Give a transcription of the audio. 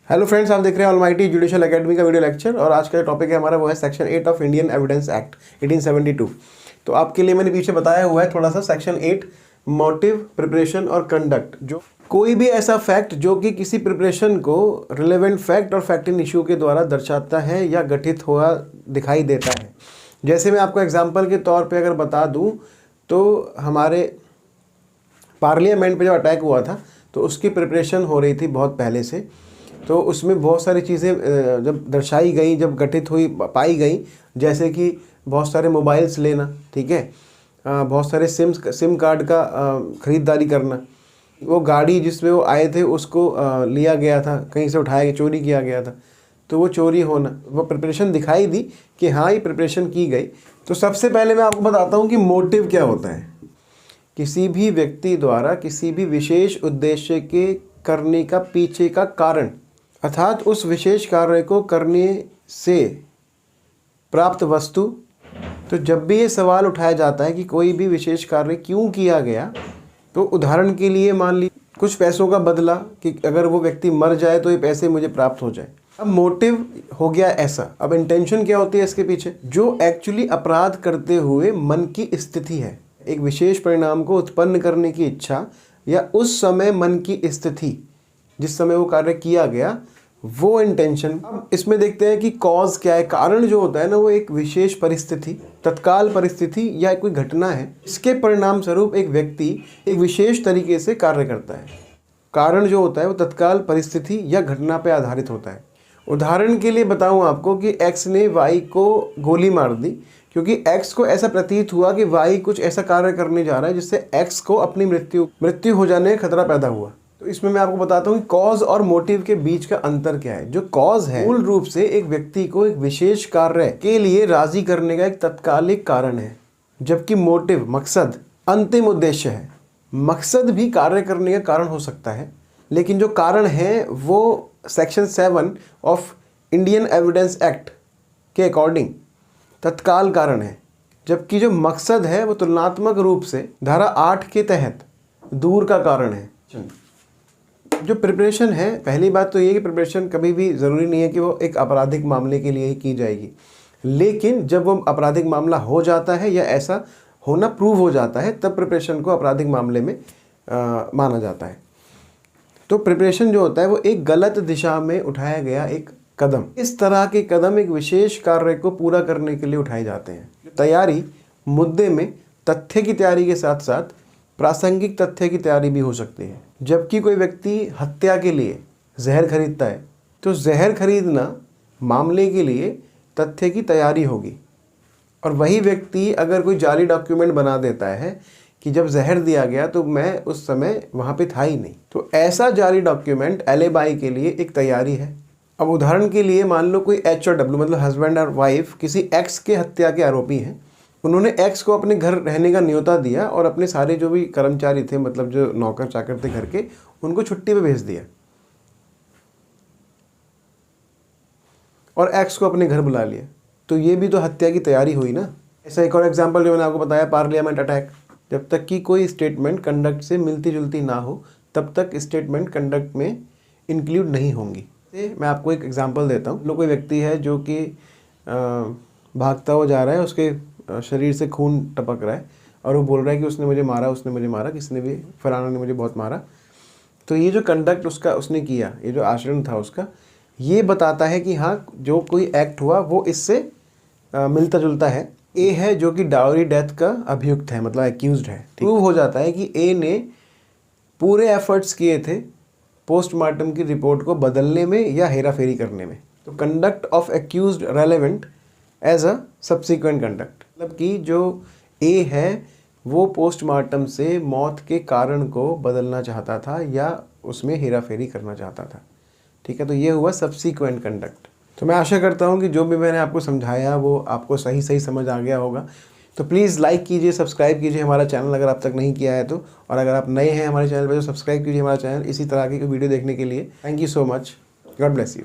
Hello friends, आप देख रहे हैं ऑलमाइटी जुडिशियल एकेडमी का वीडियो लेक्चर और आज का टॉपिक है हमारा वो है section 8 of Indian evidence act 1872। तो आपके लिए मैंने पीछे बताया हुआ है थोड़ा सा सेक्शन 8 मोटिव, प्रिपरेशन और कंडक्ट। जो कोई भी ऐसा फैक्ट जो कि किसी प्रिपरेशन को रिलेवेंट फैक्ट और फैक्ट इन इशू के द्वारा दर्शाता है या गठित हुआ दिखाई देता है। जैसे मैं आपको एग्जाम्पल के तौर पर अगर बता दूँ तो हमारे पार्लियामेंट पर जब अटैक हुआ था तो उसकी प्रिपरेशन हो रही थी बहुत पहले से। तो उसमें बहुत सारी चीज़ें जब दर्शाई गई, जब गठित हुई पाई गई, जैसे कि बहुत सारे मोबाइल्स लेना, ठीक है, बहुत सारे सिम कार्ड का ख़रीदारी करना, वो गाड़ी जिसमें वो आए थे उसको लिया गया था, कहीं से उठाया गया, चोरी किया गया था, तो वो चोरी होना, वो प्रिपरेशन दिखाई दी कि हाँ ये प्रिपरेशन की गई। तो सबसे पहले मैं आपको बताता हूँ कि मोटिव क्या होता है। किसी भी व्यक्ति द्वारा किसी भी विशेष उद्देश्य के करने का पीछे का कारण, अर्थात उस विशेष कार्य को करने से प्राप्त वस्तु। तो जब भी ये सवाल उठाया जाता है कि कोई भी विशेष कार्य क्यों किया गया, तो उदाहरण के लिए मान ली कुछ पैसों का बदला कि अगर वो व्यक्ति मर जाए तो ये पैसे मुझे प्राप्त हो जाए। अब मोटिव हो गया ऐसा। अब इंटेंशन क्या होती है इसके पीछे? जो एक्चुअली अपराध करते हुए मन की स्थिति है, एक विशेष परिणाम को उत्पन्न करने की इच्छा या उस समय मन की स्थिति जिस समय वो कार्य किया गया, वो इंटेंशन। अब इसमें देखते हैं कि कॉज क्या है। कारण जो होता है ना, वो एक विशेष परिस्थिति, तत्काल परिस्थिति या कोई घटना है, इसके परिणाम स्वरूप एक व्यक्ति एक विशेष तरीके से कार्य करता है। कारण जो होता है वो तत्काल परिस्थिति या घटना पर आधारित होता है। उदाहरण के लिए बताऊं आपको कि एक्स ने वाई को गोली मार दी क्योंकि एक्स को ऐसा प्रतीत हुआ कि वाई कुछ ऐसा कार्य करने जा रहा है जिससे एक्स को अपनी मृत्यु हो जाने का खतरा पैदा हुआ। तो इसमें मैं आपको बताता हूँ कि कॉज और मोटिव के बीच का अंतर क्या है। जो कॉज है मूल रूप से एक व्यक्ति को एक विशेष कार्य के लिए राजी करने का एक तत्कालिक कारण है, जबकि मोटिव, मकसद, अंतिम उद्देश्य है। मकसद भी कार्य करने का कारण हो सकता है, लेकिन जो कारण है वो section 7 of Indian evidence act के अकॉर्डिंग तत्काल कारण है, जबकि जो मकसद है वो तुलनात्मक रूप से धारा 8 के तहत दूर का कारण है। जो प्रिपरेशन है, पहली बात तो ये कि प्रिपरेशन कभी भी ज़रूरी नहीं है कि वो एक आपराधिक मामले के लिए ही की जाएगी, लेकिन जब वो आपराधिक मामला हो जाता है या ऐसा होना प्रूव हो जाता है तब प्रिपरेशन को आपराधिक मामले में माना जाता है। तो प्रिपरेशन जो होता है वो एक गलत दिशा में उठाया गया एक कदम। इस तरह के कदम एक विशेष कार्य को पूरा करने के लिए उठाए जाते हैं। तैयारी मुद्दे में तथ्य की तैयारी के साथ साथ प्रासंगिक तथ्य की तैयारी भी हो सकती है। जबकि कोई व्यक्ति हत्या के लिए जहर खरीदता है तो जहर खरीदना मामले के लिए तथ्य की तैयारी होगी, और वही व्यक्ति अगर कोई जाली डॉक्यूमेंट बना देता है कि जब जहर दिया गया तो मैं उस समय वहाँ पे था ही नहीं, तो ऐसा जाली डॉक्यूमेंट एलिबाई के लिए एक तैयारी है। अब उदाहरण के लिए मान लो कोई एच और डब्ल्यू, मतलब हस्बैंड और वाइफ, किसी एक्स के हत्या के आरोपी हैं। उन्होंने एक्स को अपने घर रहने का न्योता दिया और अपने सारे जो भी कर्मचारी थे, मतलब जो नौकर चाकर थे घर के, उनको छुट्टी पे भेज दिया और एक्स को अपने घर बुला लिया। तो ये भी तो हत्या की तैयारी हुई ना। ऐसा एक और एग्जांपल जो मैंने आपको बताया, पार्लियामेंट अटैक। जब तक कि कोई स्टेटमेंट कंडक्ट से मिलती जुलती ना हो तब तक स्टेटमेंट कंडक्ट में इंक्लूड नहीं होंगी। मैं आपको एक एग्जाम्पल देता हूँ। कोई व्यक्ति है जो कि भागता हुआ जा रहा है, उसके शरीर से खून टपक रहा है और वो बोल रहा है कि उसने मुझे मारा, उसने मुझे मारा, किसने भी, फलाना ने मुझे बहुत मारा। तो ये जो कंडक्ट उसने किया, ये जो आचरण था उसका, ये बताता है कि हाँ जो कोई एक्ट हुआ वो इससे मिलता जुलता है। ए है जो कि डाउरी डेथ का अभियुक्त है, मतलब एक्यूज्ड है। प्रूव हो जाता है कि ए ने पूरे एफर्ट्स किए थे पोस्टमार्टम की रिपोर्ट को बदलने में या हेराफेरी करने में। तो conduct of accused relevant as a subsequent conduct, मतलब कि जो ए है वो पोस्टमार्टम से मौत के कारण को बदलना चाहता था या उसमें हेराफेरी करना चाहता था। ठीक है, तो ये हुआ सब्सिक्वेंट कंडक्ट। तो मैं आशा करता हूँ कि जो भी मैंने आपको समझाया वो आपको सही समझ आ गया होगा। तो प्लीज़ लाइक कीजिए, सब्सक्राइब कीजिए हमारा चैनल अगर आप तक नहीं किया है तो, और अगर आप नए हैं हमारे चैनल पर तो सब्सक्राइब कीजिए हमारा चैनल इसी तरह की वीडियो देखने के लिए। Thank you so much. God bless you.